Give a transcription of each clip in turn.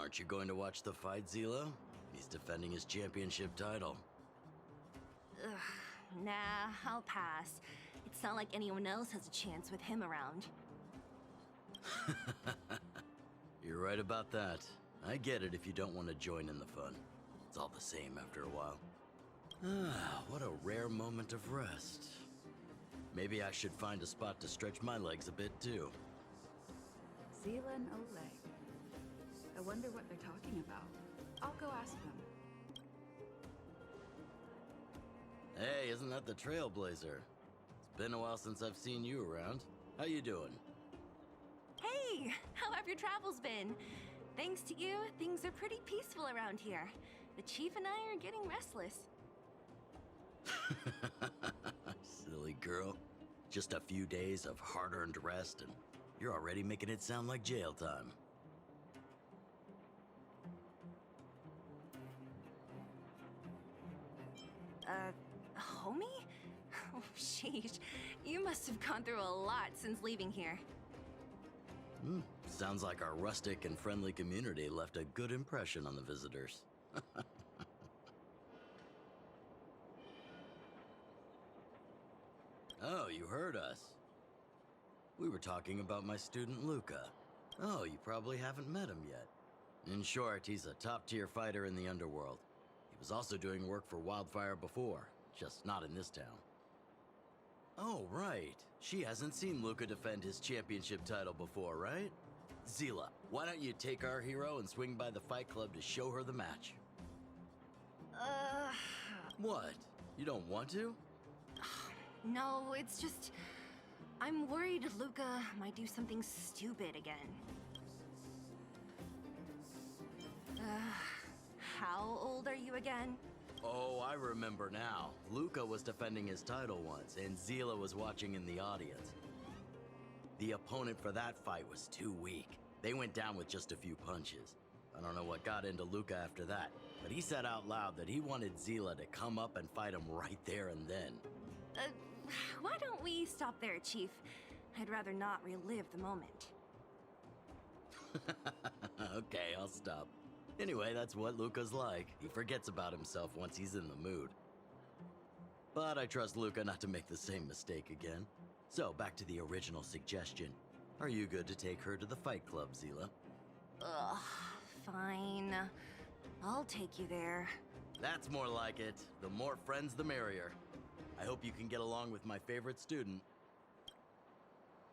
Aren't you going to watch the fight, Zila? He's defending his championship title. Nah, I'll pass. It's not like anyone else has a chance with him around. You're right about that. I get it if you don't want to join in the fun. It's all the same after a while. What a rare moment of rest. Maybe I should find a spot to stretch my legs a bit too. Zila and Oleg. I wonder what they're talking about. I'll go ask them. Hey, isn't that the Trailblazer? It's been a while since I've seen you around. How you doing? Hey, how have your travels been? Thanks to you, things are pretty peaceful around here. The Chief and I are getting restless. Silly girl. Just a few days of hard-earned rest and you're already making it sound like jail time. Homie? Oh, sheesh. You must have gone through a lot since leaving here. Sounds like our rustic and friendly community left a good impression on the visitors. Oh, you heard us. We were talking about my student Luca. Oh, you probably haven't met him yet. In short, he's a top-tier fighter in the underworld. He was also doing work for Wildfire before, just not in this town. Oh, right. She hasn't seen Luca defend his championship title before, right? Zila, why don't you take our hero and swing by the fight club to show her the match? What? You don't want to? No, it's just... I'm worried Luca might do something stupid again. How old are you again? Oh, I remember now. Luca was defending his title once, and Zila was watching in the audience. The opponent for that fight was too weak. They went down with just a few punches. I don't know what got into Luca after that, but he said out loud that he wanted Zila to come up and fight him right there and then. Why don't we stop there, Chief? I'd rather not relive the moment. Okay, I'll stop. Anyway, that's what Luca's like. He forgets about himself once he's in the mood. But I trust Luca not to make the same mistake again. So, back to the original suggestion. Are you good to take her to the fight club, Zila? Fine. I'll take you there. That's more like it. The more friends, the merrier. I hope you can get along with my favorite student.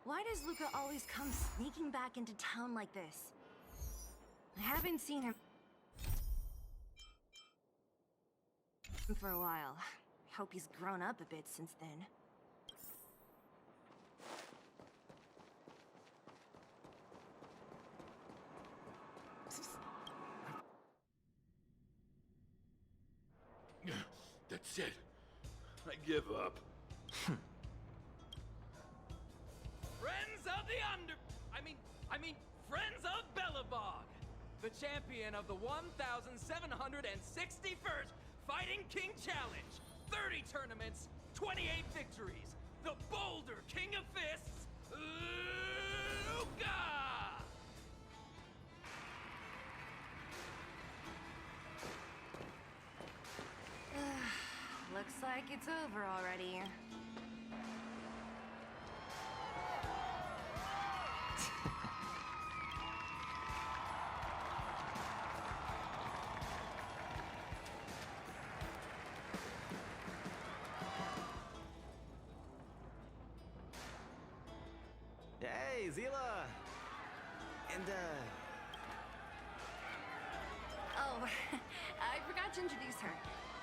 Why does Luca always come sneaking back into town like this? I haven't seen him for a while. I hope he's grown up a bit since then. That's it. I give up. Friends of the Friends of Bellabog, the champion of the 1,761st Fighting King Challenge, 30 tournaments, 28 victories, the Boulder King of Fists, Luca! Looks like it's over already. Hey, Zila! And, Oh, I forgot to introduce her.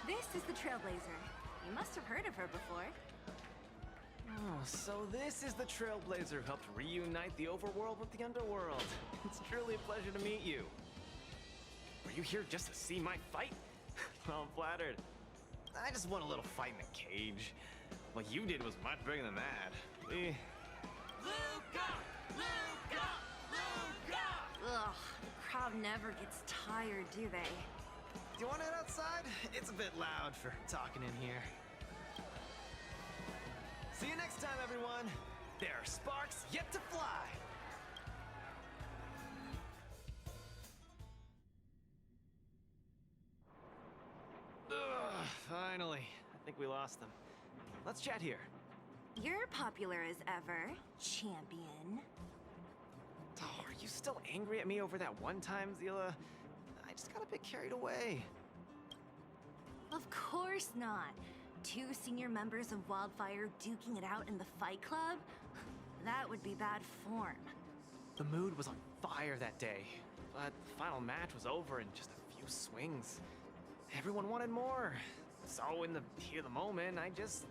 This is the Trailblazer. You must have heard of her before. Oh, so this is the Trailblazer who helped reunite the overworld with the underworld. It's truly a pleasure to meet you. Were you here just to see my fight? Well, I'm flattered. I just want a little fight in a cage. What you did was much bigger than that. Luca! Luca! Luca! Ugh, the crowd never gets tired, do they? Do you want to head outside? It's a bit loud for talking in here. See you next time, everyone. There are sparks yet to fly. we lost them. Let's chat here. You're popular as ever, champion. Oh, are you still angry at me over that one time, Zila? I just got a bit carried away. Of course not. Two senior members of Wildfire duking it out in the Fight Club? That would be bad form. The mood was on fire that day, but the final match was over in just a few swings. Everyone wanted more. So in the heat of the moment, I just...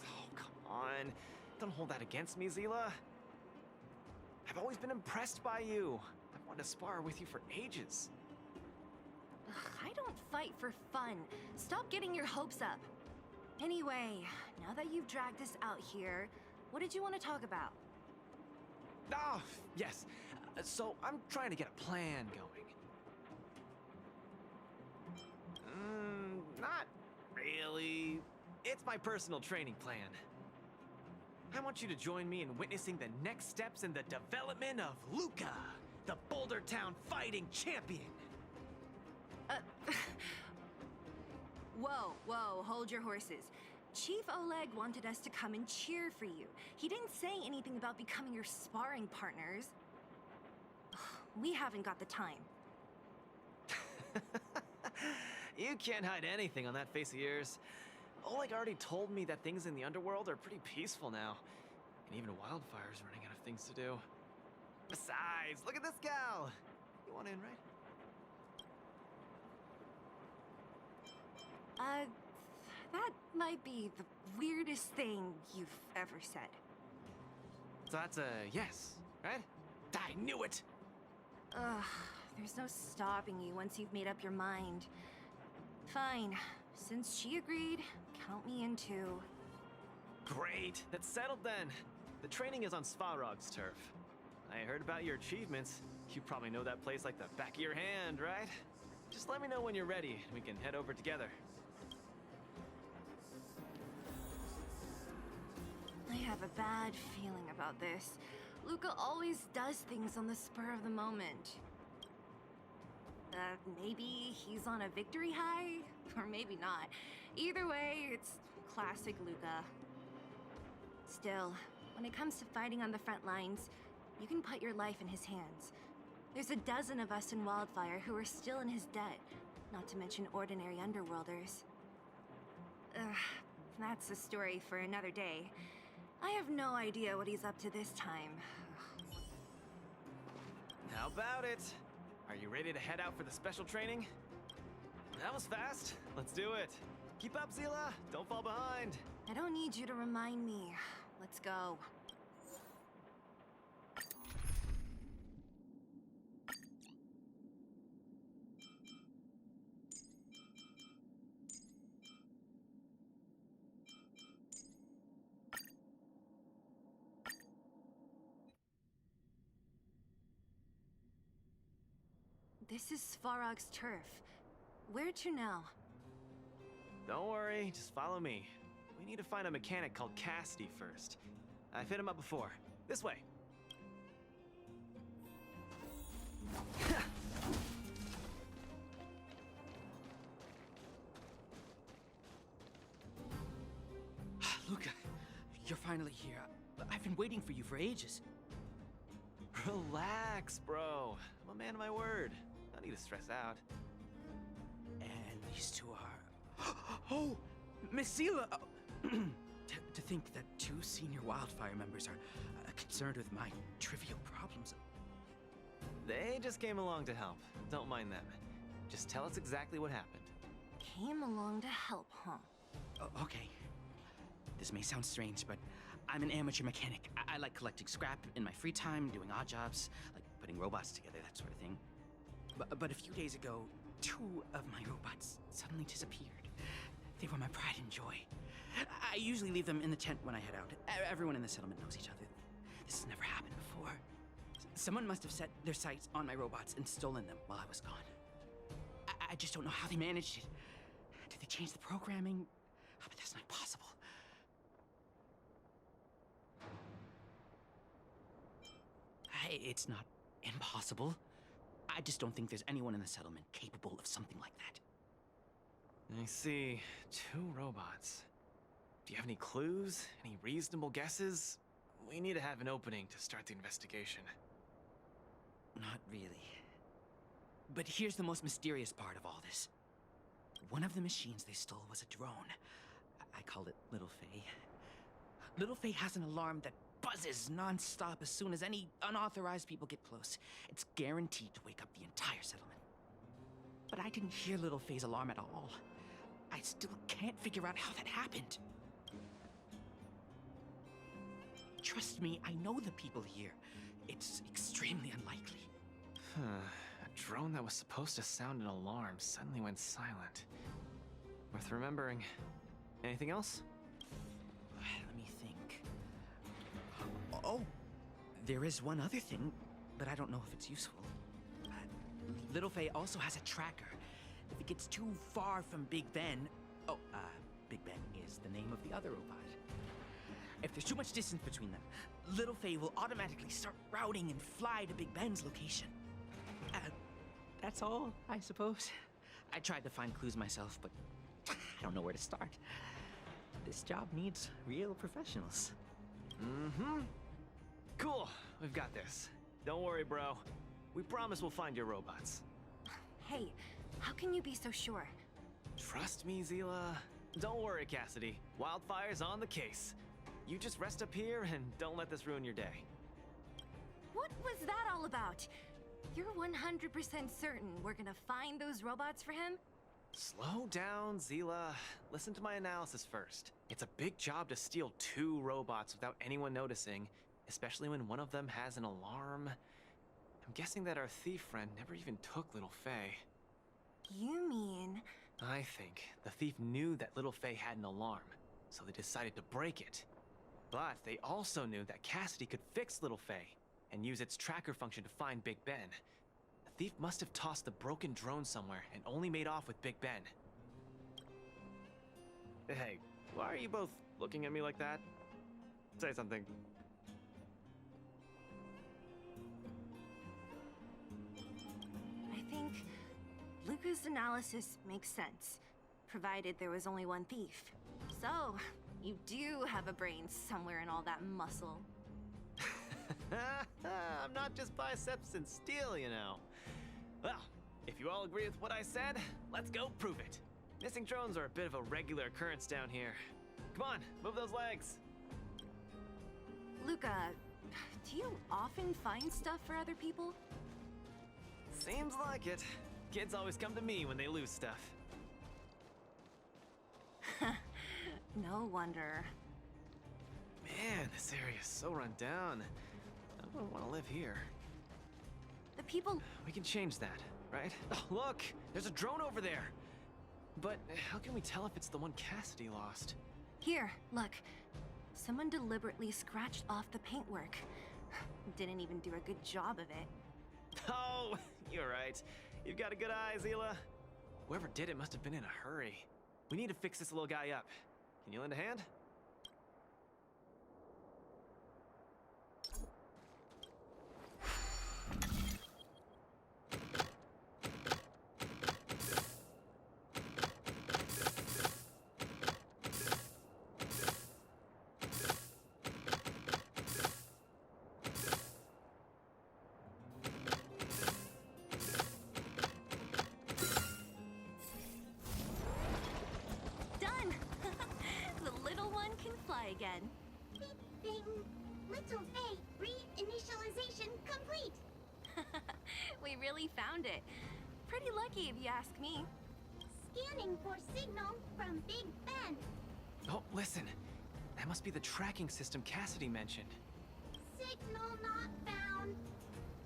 Oh, come on. Don't hold that against me, Zila. I've always been impressed by you. I've wanted to spar with you for ages. Ugh, I don't fight for fun. Stop getting your hopes up. Anyway, now that you've dragged us out here, what did you want to talk about? Ah, yes. So I'm trying to get a plan going. Not really. It's my personal training plan. I want you to join me in witnessing the next steps in the development of Luca, the Boulder Town fighting champion. Whoa, hold your horses. Chief Oleg wanted us to come and cheer for you. He didn't say anything about becoming your sparring partners. We haven't got the time. You can't hide anything on that face of yours. Oleg already told me that things in the underworld are pretty peaceful now. And even Wildfire's running out of things to do. Besides, look at this gal! You want in, right? That might be the weirdest thing you've ever said. So that's a yes, right? I knew it! Ugh, there's no stopping you once you've made up your mind. Fine. Since she agreed, count me in too. Great, that's settled then. The training is on Svarog's turf. I heard about your achievements. You probably know that place like the back of your hand, right? Just let me know when you're ready, and we can head over together. I have a bad feeling about this. Luca always does things on the spur of the moment. Maybe he's on a victory high? Or maybe not. Either way, it's classic Luca. Still, when it comes to fighting on the front lines, you can put your life in his hands. There's a dozen of us in Wildfire who are still in his debt, not to mention ordinary underworlders. That's a story for another day. I have no idea what he's up to this time. How about it? Are you ready to head out for the special training? That was fast. Let's do it. Keep up, Zila. Don't fall behind. I don't need you to remind me. Let's go. This is Svarog's turf. Where to now? Don't worry, just follow me. We need to find a mechanic called Cassidy first. I've hit him up before. This way. Luca, you're finally here. I've been waiting for you for ages. Relax, bro. I'm a man of my word. No need to stress out. And these two are... Oh! Miss Zila! To think that two senior Wildfire members are concerned with my trivial problems. They just came along to help. Don't mind them. Just tell us exactly what happened. Came along to help, huh? Okay. This may sound strange, but I'm an amateur mechanic. I like collecting scrap in my free time, doing odd jobs, like putting robots together, that sort of thing. But a few days ago, two of my robots suddenly disappeared. They were my pride and joy. I usually leave them in the tent when I head out. Everyone in the settlement knows each other. This has never happened before. Someone must have set their sights on my robots and stolen them while I was gone. I just don't know how they managed it. Did they change the programming? Oh, but that's not possible. It's not impossible. I just don't think there's anyone in the settlement capable of something like that. I see. Two robots. Do you have any clues? Any reasonable guesses? We need to have an opening to start the investigation. Not really. But here's the most mysterious part of all this. One of the machines they stole was a drone. I call it Little Faye. Little Faye has an alarm that buzzes non-stop as soon as any unauthorized people get close. It's guaranteed to wake up the entire settlement. But I didn't hear Little Faye's alarm at all. I still can't figure out how that happened. Trust me, I know the people here. It's extremely unlikely. A drone that was supposed to sound an alarm suddenly went silent. Worth remembering. Anything else? Let me think. Oh, there is one other thing, but I don't know if it's useful. Little Faye also has a tracker. If it gets too far from Big Ben... Big Ben is the name of the other robot. If there's too much distance between them, Little Faye will automatically start routing and fly to Big Ben's location. That's all, I suppose. I tried to find clues myself, but I don't know where to start. This job needs real professionals. Mm-hmm. Cool, we've got this. Don't worry, bro. We promise we'll find your robots. Hey, how can you be so sure? Trust me, Zila. Don't worry, Cassidy. Wildfire's on the case. You just rest up here and don't let this ruin your day. What was that all about? You're 100% certain we're gonna find those robots for him? Slow down, Zila. Listen to my analysis first. It's a big job to steal 2 robots without anyone noticing, especially when one of them has an alarm. I'm guessing that our thief friend never even took Little Faye. You mean... I think the thief knew that Little Faye had an alarm, so they decided to break it. But they also knew that Cassidy could fix Little Faye and use its tracker function to find Big Ben. The thief must have tossed the broken drone somewhere and only made off with Big Ben. Hey, why are you both looking at me like that? Say something. I think Luca's analysis makes sense, provided there was only one thief. So, you do have a brain somewhere in all that muscle. I'm not just biceps and steel, you know. Well, if you all agree with what I said, let's go prove it. Missing drones are a bit of a regular occurrence down here. Come on, move those legs. Luca, do you often find stuff for other people? Seems like it. Kids always come to me when they lose stuff. No wonder. Man, this area is so run down. I don't want to live here. The people... We can change that, right? Oh, look! There's a drone over there! But how can we tell if it's the one Cassidy lost? Here, look. Someone deliberately scratched off the paintwork. Didn't even do a good job of it. Oh, you're right. You've got a good eye, Zila. Whoever did it must have been in a hurry. We need to fix this little guy up. Can you lend a hand? Done! The little one can fly again. Beep, bing. Little Faye, reinitialization complete. We really found it. Pretty lucky if you ask me. Scanning for signal from Big Ben. Oh, listen. That must be the tracking system Cassidy mentioned. Signal not found.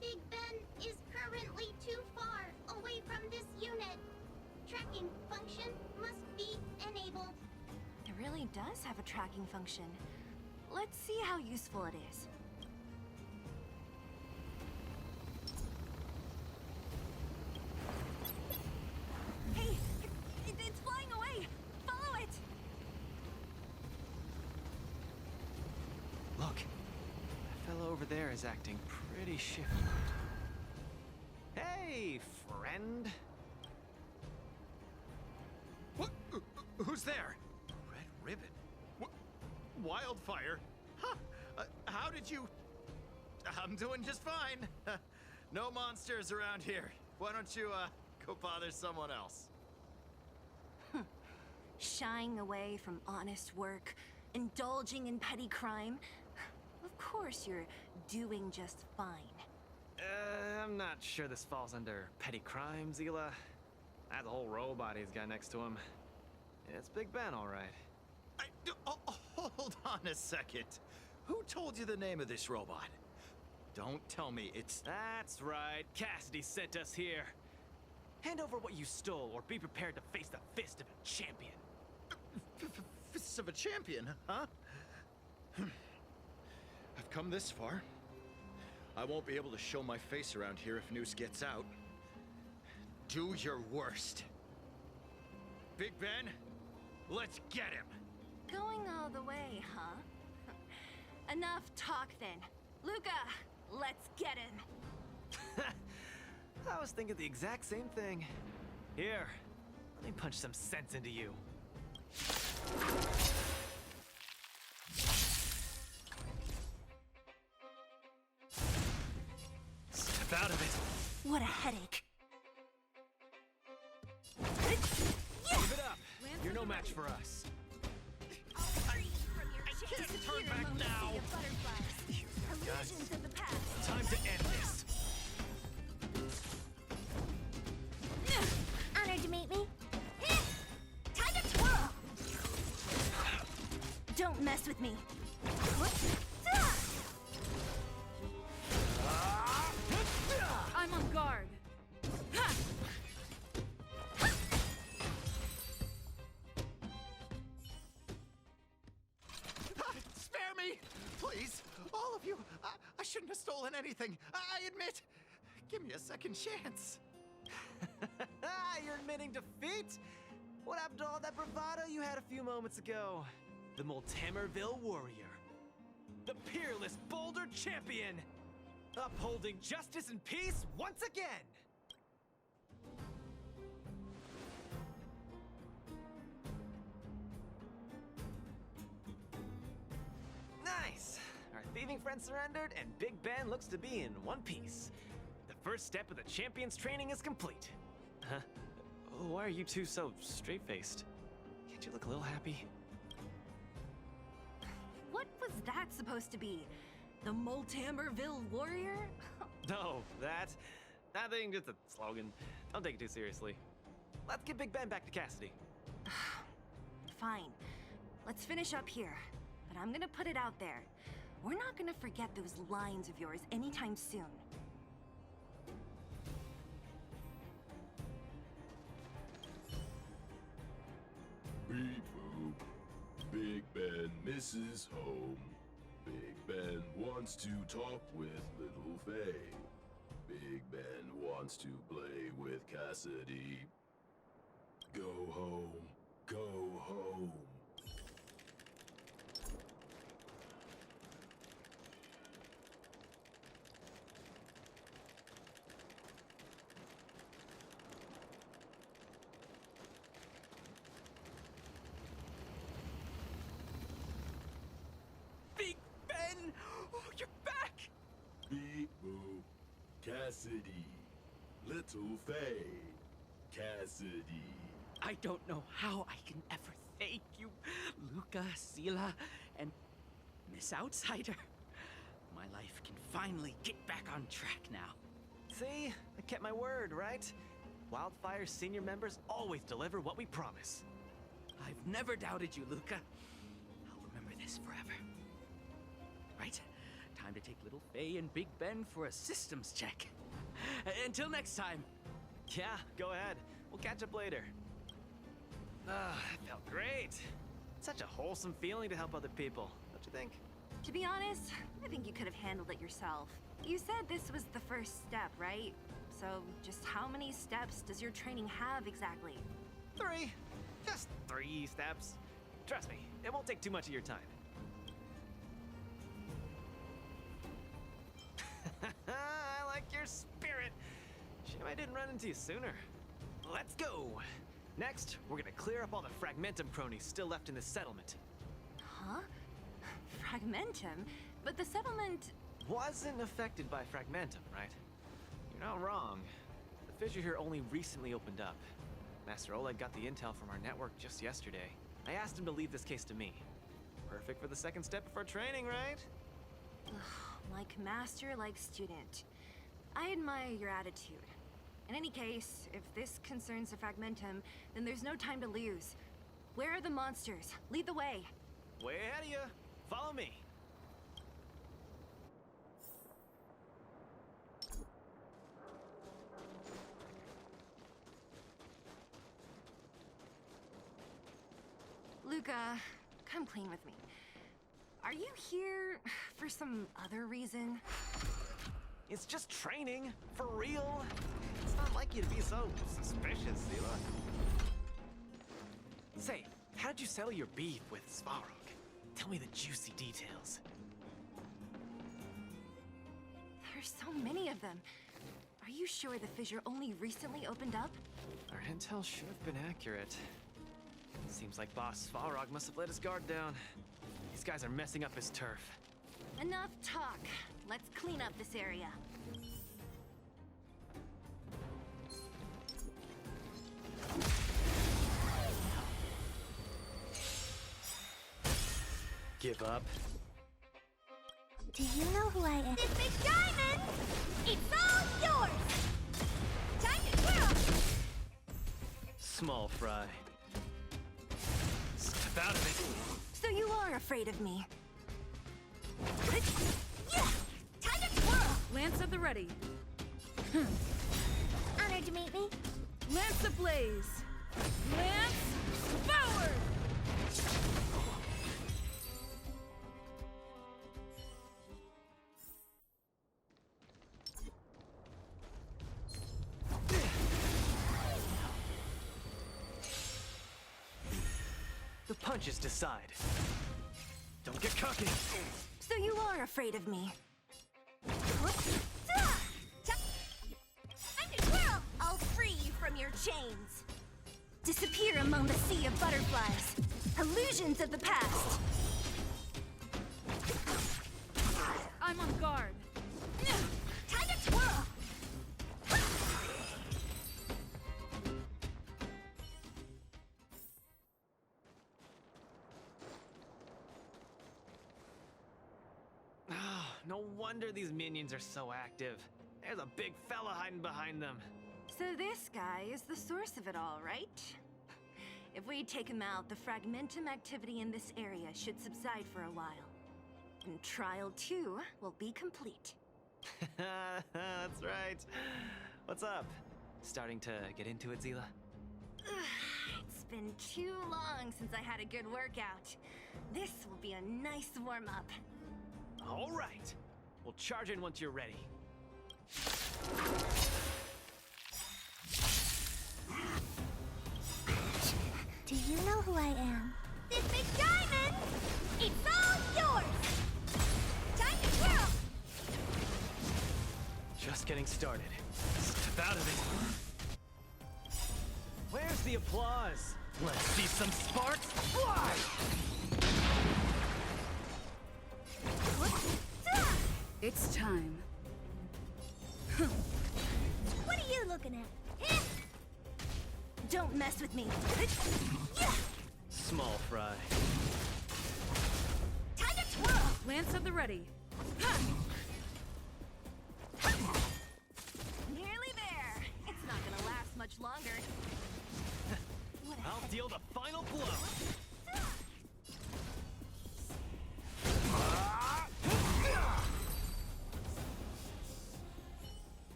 Big Ben is currently too far away from this unit. Tracking function must be enabled. It really does have a tracking function. Let's see how useful it is. Hey! It's flying away! Follow it! Look. That fellow over there is acting pretty shifty. Hey, friend. What? Who's there? Red ribbon? Wildfire? Huh? How did you... I'm doing just fine. No monsters around here. Why don't you, go bother someone else? Shying away from honest work, indulging in petty crime. Of course you're doing just fine. I'm not sure this falls under petty crime, Zila. That whole robot he's got next to him. It's Big Ben, all right. Hold on a second. Who told you the name of this robot? Don't tell me it's... That's right. Cassidy sent us here. Hand over what you stole, or be prepared to face the fist of a champion. Fists of a champion, huh? I've come this far. I won't be able to show my face around here if news gets out. Do your worst. Big Ben, let's get him. Going all the way, huh? Enough talk then. Luca, let's get him. I was thinking the exact same thing. Here, let me punch some sense into you. Step out of it. What a headache. Give it up. You're no match for us. I can't turn back now. Illusions of the past. Time to end this. Honored to meet me. Time to twirl. Don't mess with me. I'm on guard. Spare me! Please! All of you! I shouldn't have stolen anything. I admit. Give me a second chance. You're admitting defeat? What happened to all that bravado you had a few moments ago? The Multamerville Warrior. The peerless Boulder Champion! Upholding justice and peace once again! Nice! Our thieving friend surrendered, and Big Ben looks to be in one piece. The first step of the champion's training is complete. Huh? Why are you two so straight-faced? Can't you look a little happy? What was that supposed to be? The Multamerville Warrior? No, that thing, just a slogan. Don't take it too seriously. Let's get Big Ben back to Cassidy. Fine. Let's finish up here. But I'm gonna put it out there. We're not gonna forget those lines of yours anytime soon. Beep boop. Big Ben misses home. Big Ben wants to talk with Little Faye. Big Ben wants to play with Cassidy. Go home. Go home. Big Ben! Oh, you're back! Beep boop. Cassidy. Little Faye. Cassidy. I don't know how I can ever thank you, Luca, Sila, and Miss Outsider. My life can finally get back on track now. See? I kept my word, right? Wildfire's senior members always deliver what we promise. I've never doubted you, Luca. I'll remember this forever. Right? Time to take little Faye and Big Ben for a systems check. Until next time. Yeah, go ahead. We'll catch up later. That felt great. Such a wholesome feeling to help other people, don't you think? To be honest, I think you could have handled it yourself. You said this was the first step, right? So just how many steps does your training have exactly? 3. Just 3 steps. Trust me, it won't take too much of your time. I like your spirit. Shame I didn't run into you sooner. Let's go. Next, we're gonna clear up all the Fragmentum cronies still left in this settlement. Huh? Fragmentum, but the settlement... Wasn't affected by Fragmentum, right? You're not wrong. The fissure here only recently opened up. Master Oleg got the intel from our network just yesterday. I asked him to leave this case to me. Perfect for the second step of our training, right? Like master, like student. I admire your attitude. In any case, if this concerns the Fragmentum, then there's no time to lose. Where are the monsters? Lead the way. Way ahead of you. Follow me. Luca, come clean with me. Are you here for some other reason? It's just training, for real. It's not like you to be so suspicious, Sela. Say, how'd you settle your beef with Svarog? Tell me the juicy details. There's so many of them. Are you sure the fissure only recently opened up? Our intel should have been accurate. Seems like Boss Svarog must have let his guard down. These guys are messing up his turf. Enough talk. Let's clean up this area. Give up? Do you know who I am? This big diamond! It's all yours! Time to twirl! Small fry. Step out of it. So you are afraid of me. Yeah! Time to twirl! Lance at the ready. Honored to meet me. Lance ablaze. Lance forward! The punches decide. Don't get cocky. So you are afraid of me. Time to twirl! I'll free you from your chains. Disappear among the sea of butterflies. Illusions of the past. I'm on guard. Time to twirl! No wonder these minions are so active. There's a big fella hiding behind them. So this guy is the source of it all, right? If we take him out, the Fragmentum activity in this area should subside for a while. And Trial 2 will be complete. That's right. What's up? Starting to get into it, Zila? It's been too long since I had a good workout. This will be a nice warm-up. All right. We'll charge in once you're ready. Do you know who I am? This big diamond! It's all yours! Time to twirl! Just getting started. Step out of it. Where's the applause? Let's see some sparks fly! It's time. What are you looking at? Don't mess with me. Small fry. Time to twirl! Lance at the ready. Nearly there. It's not gonna last much longer. I'll deal the final blow.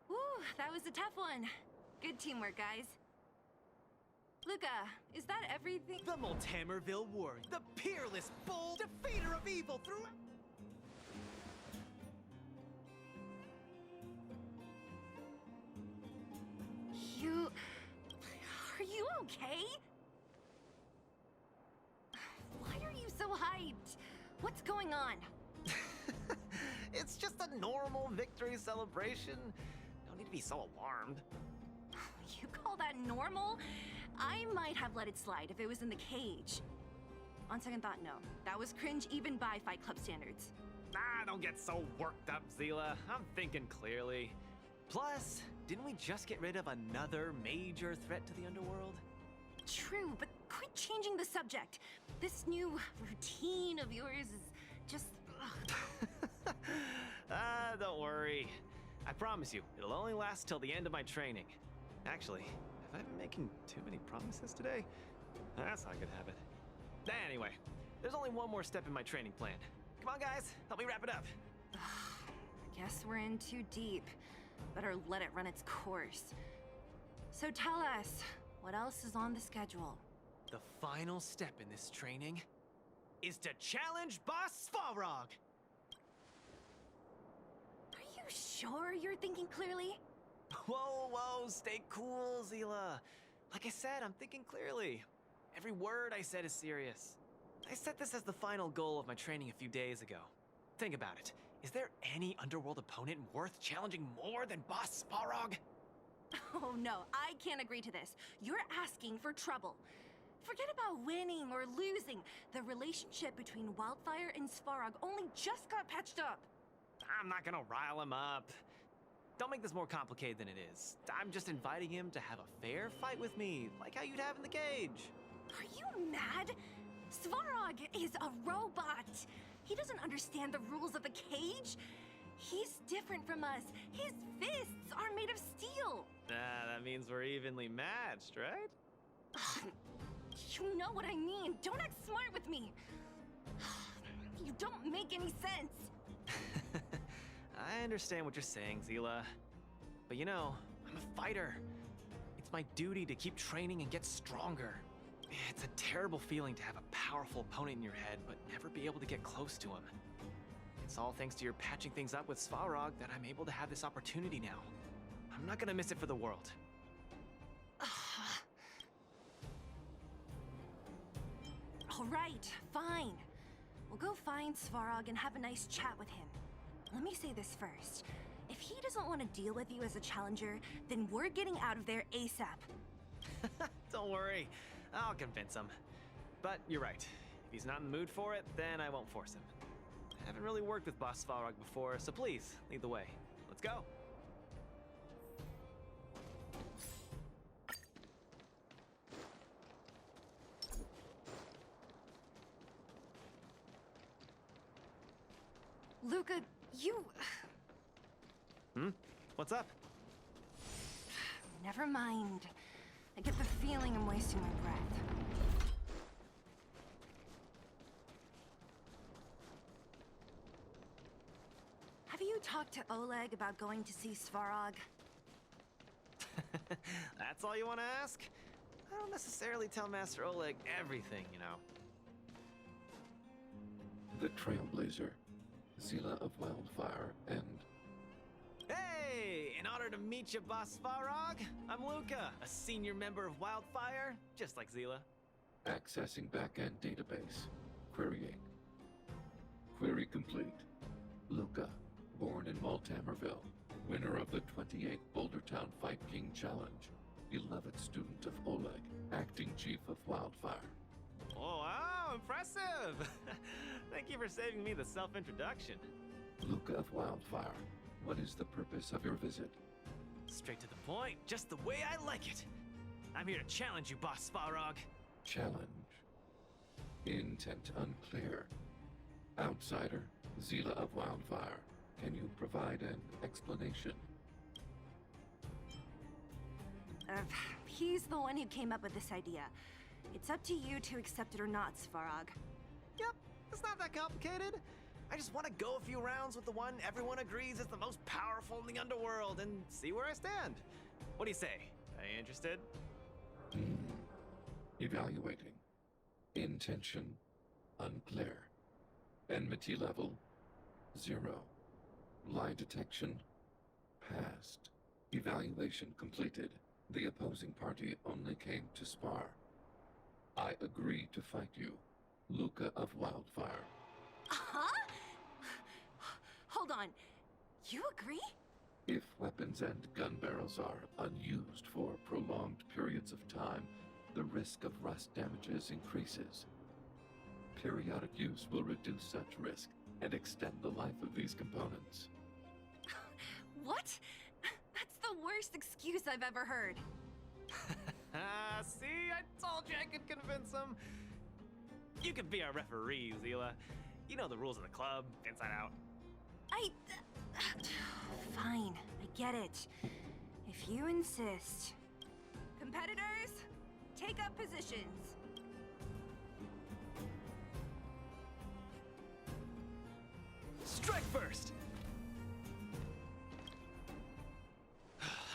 Woo, that was a tough one. Good teamwork, guys. Luca, is that everything? The Multamerville warrior, the peerless, bold defeater of evil through... Are you okay? Why are you so hyped? What's going on? It's just a normal victory celebration. No need to be so alarmed. You call that normal? I might have let it slide if it was in the cage. On second thought, no. That was cringe even by Fight Club standards. Ah, don't get so worked up, Zila. I'm thinking clearly. Plus, didn't we just get rid of another major threat to the underworld? True, but quit changing the subject. This new routine of yours is just... ugh. Ah, don't worry. I promise you, it'll only last till the end of my training. Actually, have I been making too many promises today? That's not a good habit. Anyway, there's only one more step in my training plan. Come on, guys, help me wrap it up. I guess we're in too deep. Better let it run its course. So tell us, what else is on the schedule? The final step in this training is to challenge Boss Svarog. Are you sure you're thinking clearly? Whoa, stay cool, Zila. Like I said, I'm thinking clearly. Every word I said is serious. I set this as the final goal of my training a few days ago. Think about it. Is there any underworld opponent worth challenging more than Boss Svarog? Oh no, I can't agree to this. You're asking for trouble. Forget about winning or losing. The relationship between Wildfire and Svarog only just got patched up. I'm not gonna rile him up. Don't make this more complicated than it is. I'm just inviting him to have a fair fight with me, like how you'd have in the cage. Are you mad? Svarog is a robot. He doesn't understand the rules of the cage. He's different from us. His fists are made of steel. That means we're evenly matched, right? You know what I mean. Don't act smart with me. You don't make any sense. I understand what you're saying, Zila. But you know, I'm a fighter. It's my duty to keep training and get stronger. It's a terrible feeling to have a powerful opponent in your head, but never be able to get close to him. It's all thanks to your patching things up with Svarog that I'm able to have this opportunity now. I'm not gonna miss it for the world. All right, fine. We'll go find Svarog and have a nice chat with him. Let me say this first. If he doesn't want to deal with you as a challenger, then we're getting out of there ASAP. Don't worry, I'll convince him. But you're right. If he's not in the mood for it, then I won't force him. I haven't really worked with Boss Svarog before, so please, lead the way. Let's go. Luca, you... What's up? Never mind. I get the feeling I'm wasting my breath. Have you talked to Oleg about going to see Svarog? That's all you want to ask? I don't necessarily tell Master Oleg everything, you know. The Trailblazer, Zila of Wildfire, and... Hey! In honor to meet you, Boss Svarog, I'm Luca, a senior member of Wildfire, just like Zila. Accessing backend database. Querying. Query complete. Luca, born in Maltamerville, winner of the 28th Bouldertown Fight King Challenge, beloved student of Oleg, acting chief of Wildfire. Oh, wow, impressive! Thank you for saving me the self-introduction. Luca of Wildfire, what is the purpose of your visit? Straight to the point, just the way I like it. I'm here to challenge you, Boss Svarog. Challenge. Intent unclear. Outsider, Zila of Wildfire, can you provide an explanation? He's the one who came up with this idea. It's up to you to accept it or not, Svarog. Yep, it's not that complicated. I just want to go a few rounds with the one everyone agrees is the most powerful in the underworld and see where I stand. What do you say? Are you interested? Evaluating. Intention unclear. Enmity level 0. Lie detection passed. Evaluation completed. The opposing party only came to spar. I agree to fight you, Luca of Wildfire. Huh? Hold on. You agree? If weapons and gun barrels are unused for prolonged periods of time, the risk of rust damages increases. Periodic use will reduce such risk and extend the life of these components. What? That's the worst excuse I've ever heard. See, I told you I could convince him. You could be our referee, Zila. You know the rules of the club, inside out. Fine, I get it. If you insist. Competitors, take up positions. Strike first!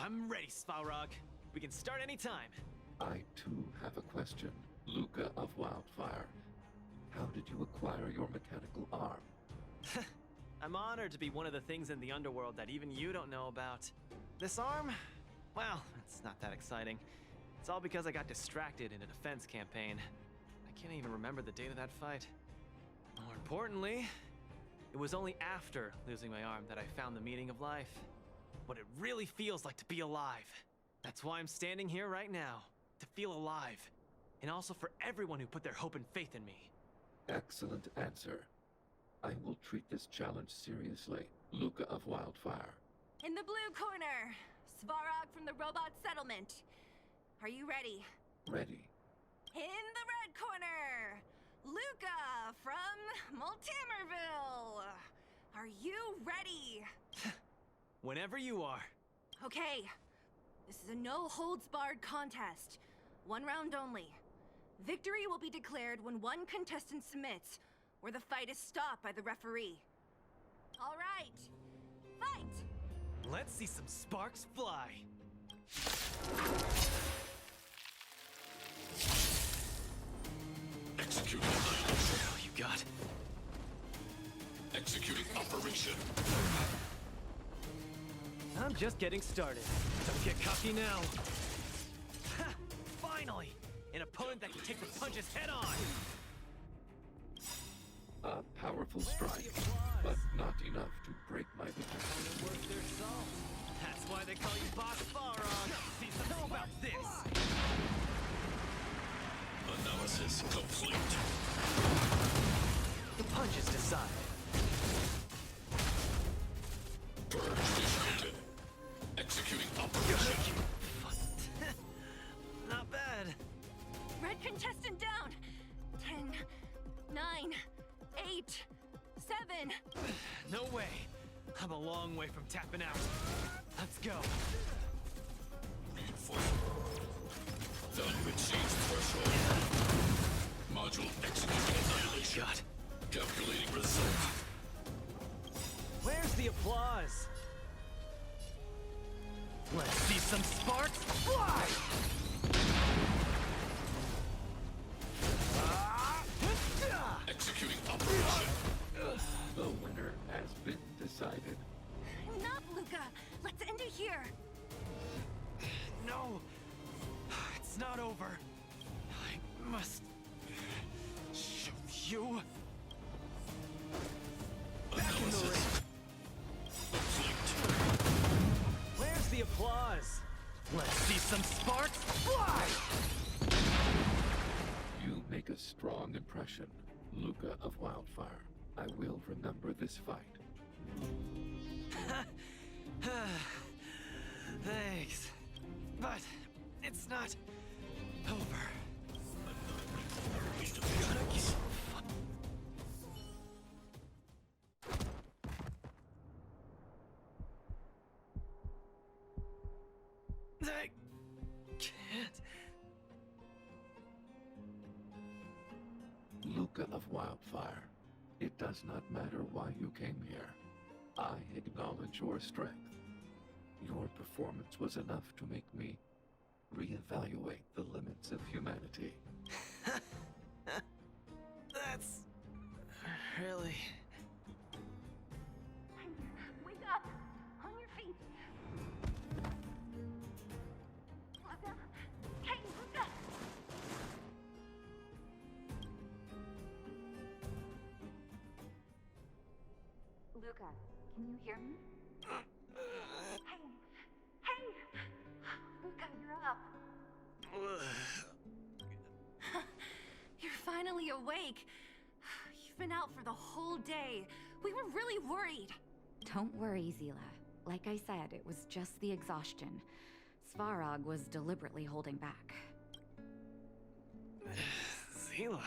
I'm ready, Svarog. We can start anytime. I too have a question. Luca of Wildfire. How did you acquire your mechanical arm? I'm honored to be one of the things in the underworld that even you don't know about. This arm? Well, it's not that exciting. It's all because I got distracted in a defense campaign. I can't even remember the date of that fight. More importantly, it was only after losing my arm that I found the meaning of life. What it really feels like to be alive. That's why I'm standing here right now. To feel alive. And also for everyone who put their hope and faith in me. Excellent answer. I will treat this challenge seriously. Luca of Wildfire. In the blue corner, Svarog from the robot settlement. Are you ready? Ready. In the red corner, Luca from Multimerville. Are you ready? Whenever you are. Okay. This is a no-holds-barred contest. One round only. Victory will be declared when one contestant submits, or the fight is stopped by the referee. All right. Fight! Let's see some sparks fly. Executing annihilation. Oh, you got. Executing operation. I'm just getting started. Don't get cocky now. Ha! Finally! An opponent that can take the punches head on! A powerful strike, but not enough to break my defense. Worth their salt. That's why they call you Boss Balrog. How about this? Analysis complete. The punches decide. Purge initiated. Executing operation. Not bad. Red contestant down. 10, 9, 8, 7. No way. I'm a long way from tapping out. Let's go. Value exceeds threshold. Module executing annihilation. God. Calculating result. Where's the applause? Let's see some sparks fly! Executing operation. The winner has been decided. Enough, Luca. Let's end it here. No! It's not over. I must show you. Back in the ring. Complete. Where's the applause? Let's see some sparks fly! You make a strong impression, Luca of Wildfire. I will remember this fight. Thanks. But it's not over. I can't. Luca of Wildfire, it does not matter why you came here. I acknowledge your strength. Your performance was enough to make me reevaluate the limits of humanity. That's really... Wake up! On your feet! Luca? Hey, Luca! Luca, can you hear me? Hey! Luca, you're up! You're finally awake. been out for the whole day. We were really worried. Don't worry, Zila. Like I said, it was just the exhaustion. Svarog was deliberately holding back. Zila...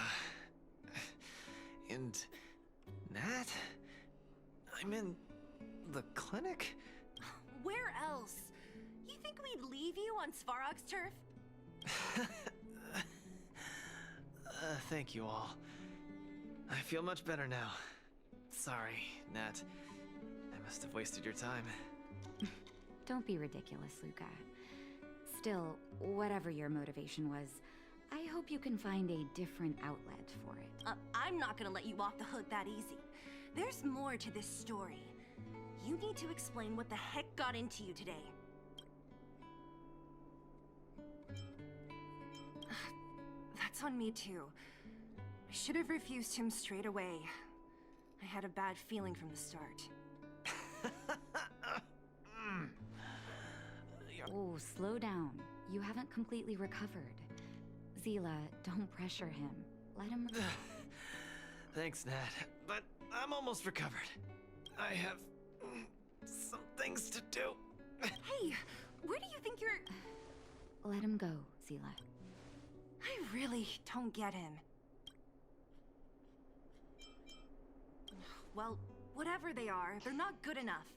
And... Nat? I'm in... the clinic? Where else? You think we'd leave you on Svarog's turf? Thank you all. I feel much better now. Sorry, Nat. I must have wasted your time. Don't be ridiculous, Luca. Still, whatever your motivation was, I hope you can find a different outlet for it. I'm not gonna let you off the hook that easy. There's more to this story. You need to explain what the heck got into you today. That's on me too. I should have refused him straight away. I had a bad feeling from the start. Oh, slow down. You haven't completely recovered. Zila, don't pressure him. Let him... Thanks, Nat, but I'm almost recovered. I have some things to do. Hey, where do you think you're... Let him go, Zila. I really don't get him. Well, whatever they are, they're not good enough.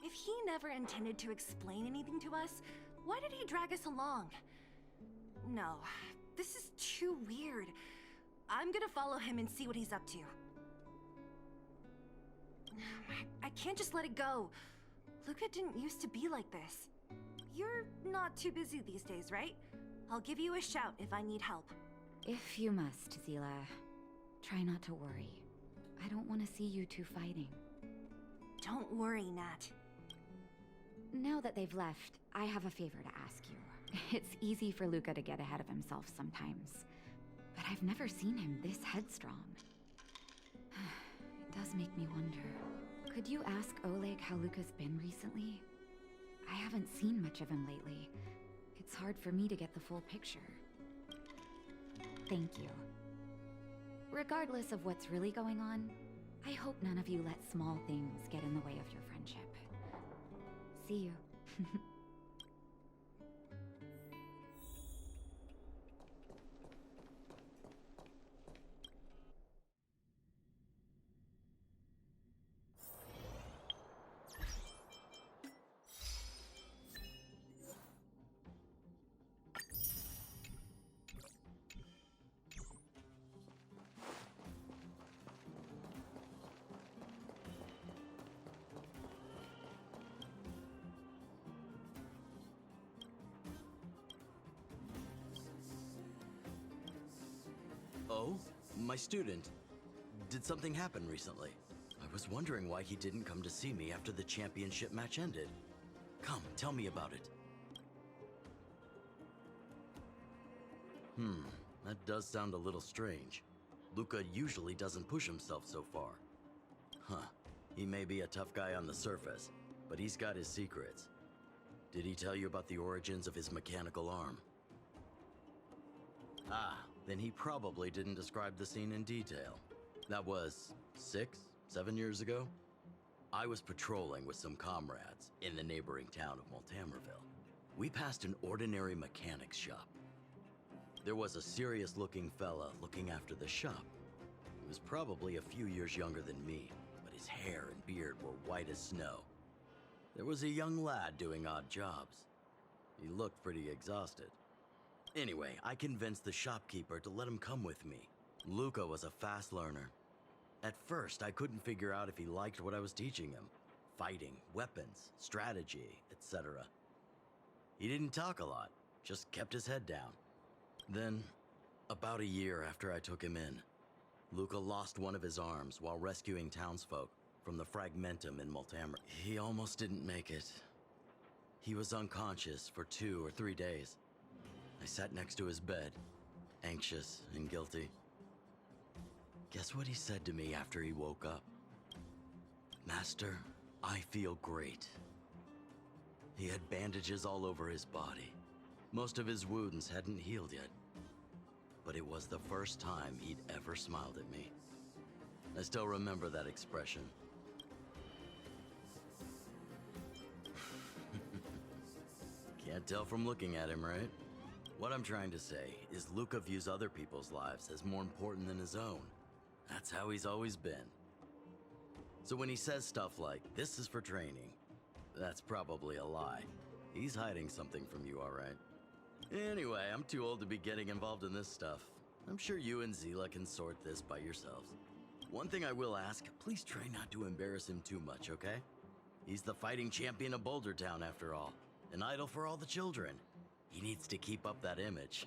If he never intended to explain anything to us, why did he drag us along? No, this is too weird. I'm gonna follow him and see what he's up to. I can't just let it go. Luca didn't used to be like this. You're not too busy these days, right? I'll give you a shout if I need help. If you must, Zila. Try not to worry. I don't want to see you two fighting. Don't worry, Nat. Now that they've left, I have a favor to ask you. It's easy for Luca to get ahead of himself sometimes, but I've never seen him this headstrong. It does make me wonder. Could you ask Oleg how Luca's been recently? I haven't seen much of him lately. It's hard for me to get the full picture. Thank you. Regardless of what's really going on, I hope none of you let small things get in the way of your friendship. See you. Oh? My student. Did something happen recently? I was wondering why he didn't come to see me after the championship match ended. Come, tell me about it. That does sound a little strange. Luca usually doesn't push himself so far. Huh. He may be a tough guy on the surface, but he's got his secrets. Did he tell you about the origins of his mechanical arm? Ah, then he probably didn't describe the scene in detail. That was 6, 7 years ago? I was patrolling with some comrades in the neighboring town of Multamerville. We passed an ordinary mechanic's shop. There was a serious-looking fella looking after the shop. He was probably a few years younger than me, but his hair and beard were white as snow. There was a young lad doing odd jobs. He looked pretty exhausted. Anyway, I convinced the shopkeeper to let him come with me. Luca was a fast learner. At first, I couldn't figure out if he liked what I was teaching him. Fighting, weapons, strategy, etc. He didn't talk a lot, just kept his head down. Then, about a year after I took him in, Luca lost one of his arms while rescuing townsfolk from the Fragmentum in Multamer. He almost didn't make it. He was unconscious for 2 or 3 days. I sat next to his bed, anxious and guilty. Guess what he said to me after he woke up? "Master, I feel great." He had bandages all over his body. Most of his wounds hadn't healed yet. But it was the first time he'd ever smiled at me. I still remember that expression. Can't tell from looking at him, right? What I'm trying to say is Luca views other people's lives as more important than his own. That's how he's always been. So when he says stuff like, "This is for training," that's probably a lie. He's hiding something from you, all right? Anyway, I'm too old to be getting involved in this stuff. I'm sure you and Zila can sort this by yourselves. One thing I will ask, please try not to embarrass him too much, okay? He's the fighting champion of Boulder Town, after all. An idol for all the children. He needs to keep up that image.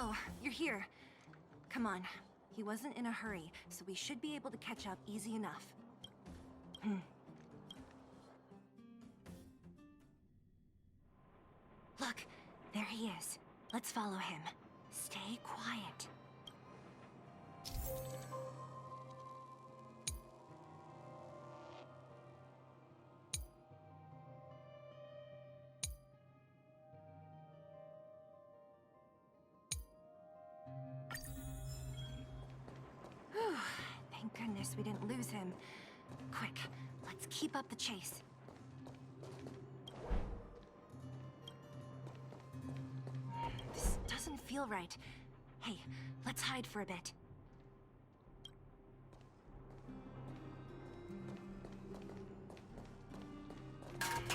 Oh, you're here. Come on. He wasn't in a hurry, so we should be able to catch up easy enough. Look, there he is. Let's follow him. Stay quiet. Whew, thank goodness we didn't lose him. Quick, let's keep up the chase. This doesn't feel right. Hey, let's hide for a bit.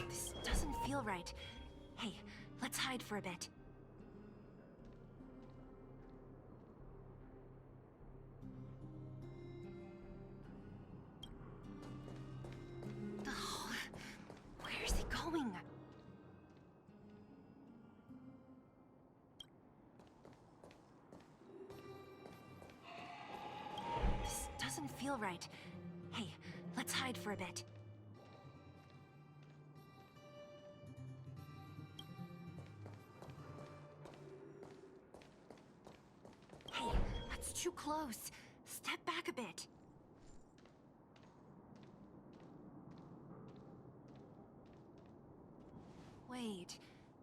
This doesn't feel right. Hey, let's hide for a bit. Oh, where is he going? This doesn't feel right. Hey, let's hide for a bit. Hey, that's too close. Step back a bit. Wait,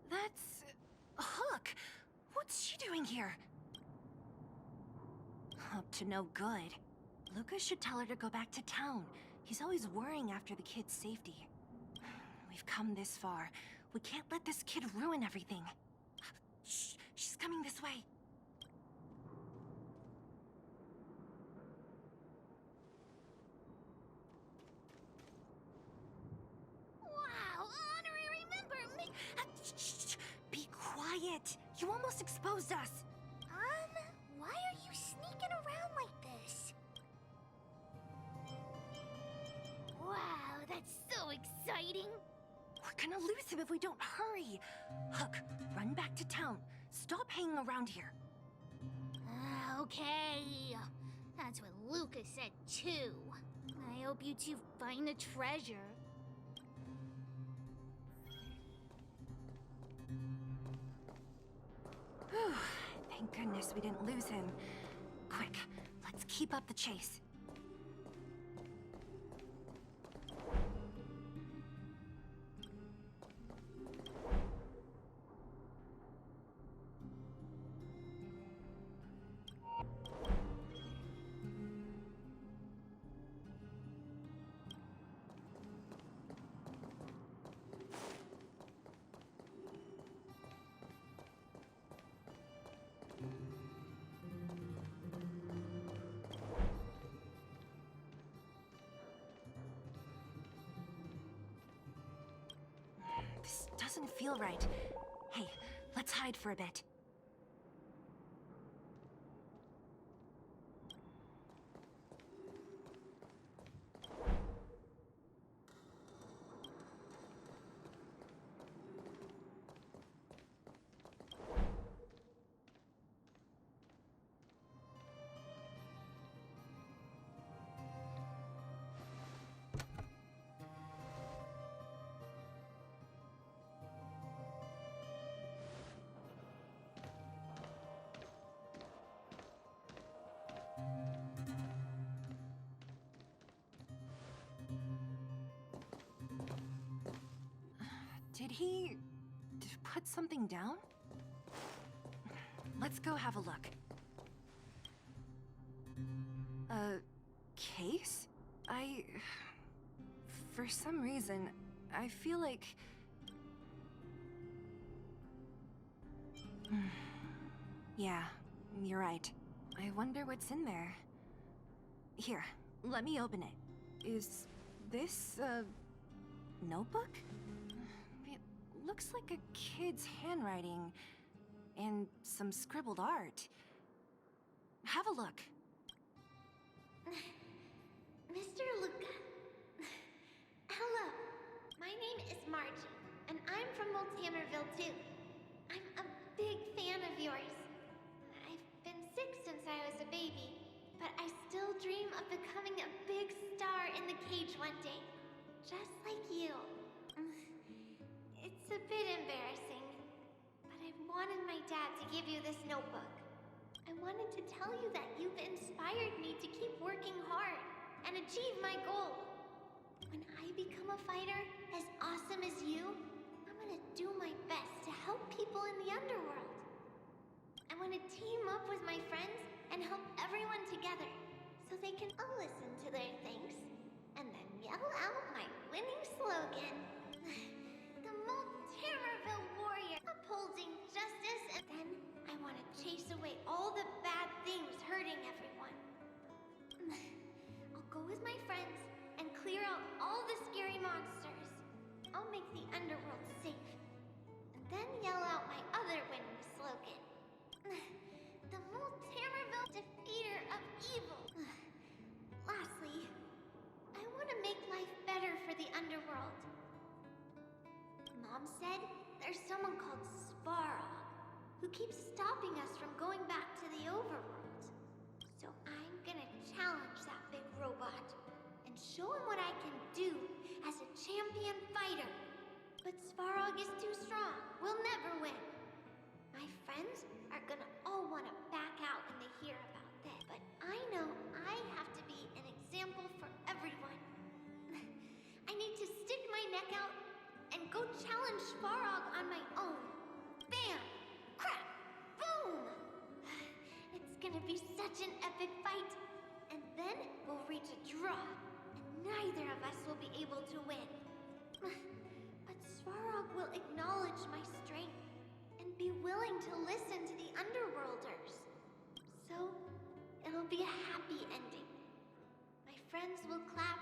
that's... Hook! What's she doing here? Up to no good. Lucas should tell her to go back to town. He's always worrying after the kid's safety. We've come this far. We can't let this kid ruin everything. Shh, she's coming this way. Wow, honorary member, me. Shh, be quiet. You almost exposed us. Why are you sneaking around like this? Wow, that's so exciting. We're gonna lose him if we don't hurry. Hook, run back to town. Stop hanging around here. Okay. That's what Lucas said too. I hope you two find the treasure. Whew, thank goodness we didn't lose him. Quick, let's keep up the chase. This doesn't feel right. Hey, let's hide for a bit. Did he put something down? Let's go have a look. A case? For some reason, I feel like... Yeah, you're right. I wonder what's in there. Here, let me open it. Is this a notebook? It looks like a kid's handwriting and some scribbled art. Have a look. Mr. Luca. Hello. My name is Margie, and I'm from Multamerville too. I'm a big fan of yours. I've been sick since I was a baby, but I still dream of becoming a big star in the cage one day. Just like you. It's a bit embarrassing, but I wanted my dad to give you this notebook. I wanted to tell you that you've inspired me to keep working hard and achieve my goal. When I become a fighter as awesome as you, I'm gonna do my best to help people in the underworld. I want to team up with my friends and help everyone together so they can all listen to their thanks and then yell out my winning slogan. The Multamerville Warrior, upholding justice, and then I want to chase away all the bad things hurting everyone. I'll go with my friends and clear out all the scary monsters. I'll make the underworld safe. And then yell out my other winning slogan. The Multamerville defeater of evil. Lastly, I want to make life better for the underworld. Mom said there's someone called Svarog who keeps stopping us from going back to the overworld. So I'm gonna challenge that big robot and show him what I can do as a champion fighter. But Svarog is too strong. We'll never win. My friends are gonna all want to back out when they hear about this. But I know I have to be an example for everyone. I need to stick my neck out and go challenge Svarog on my own. Bam! Crack! Boom! It's gonna be such an epic fight. And then we'll reach a draw. And neither of us will be able to win. But Svarog will acknowledge my strength and be willing to listen to the Underworlders. So, it'll be a happy ending. My friends will clap,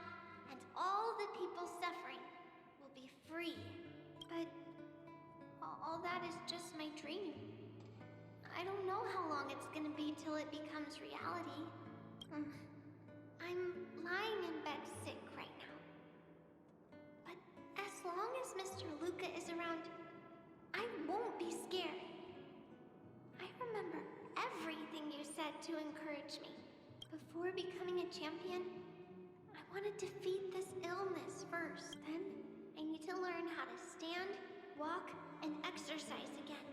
and all the people suffering will be free. But all that is just my dream. I don't know how long it's gonna be till it becomes reality. I'm lying in bed sick right now. But as long as Mr. Luca is around, I won't be scared. I remember everything you said to encourage me. Before becoming a champion, I want to defeat this illness first. Then, I need to learn how to stand, walk, and exercise again.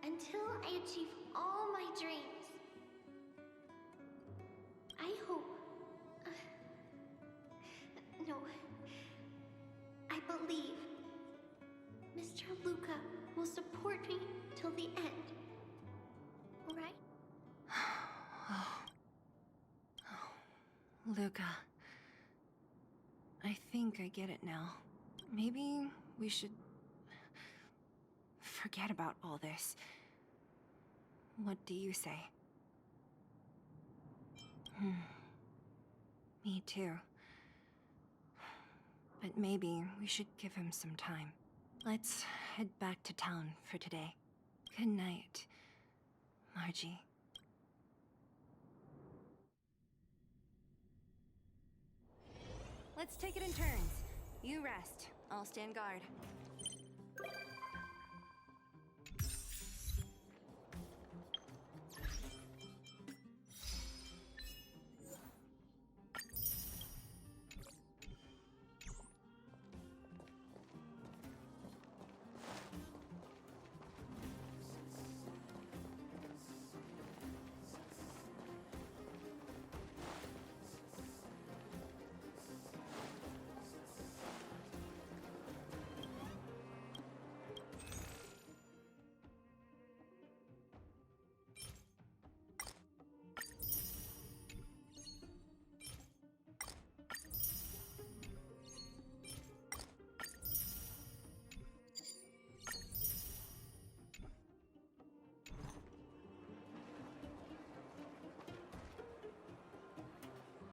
Until I achieve all my dreams. I hope... no. I believe Mr. Luca will support me till the end. Right? Luca. I think I get it now. Maybe we should forget about all this. What do you say? Me too. But maybe we should give him some time. Let's head back to town for today. Good night, Margie. Let's take it in turns. You rest. I'll stand guard.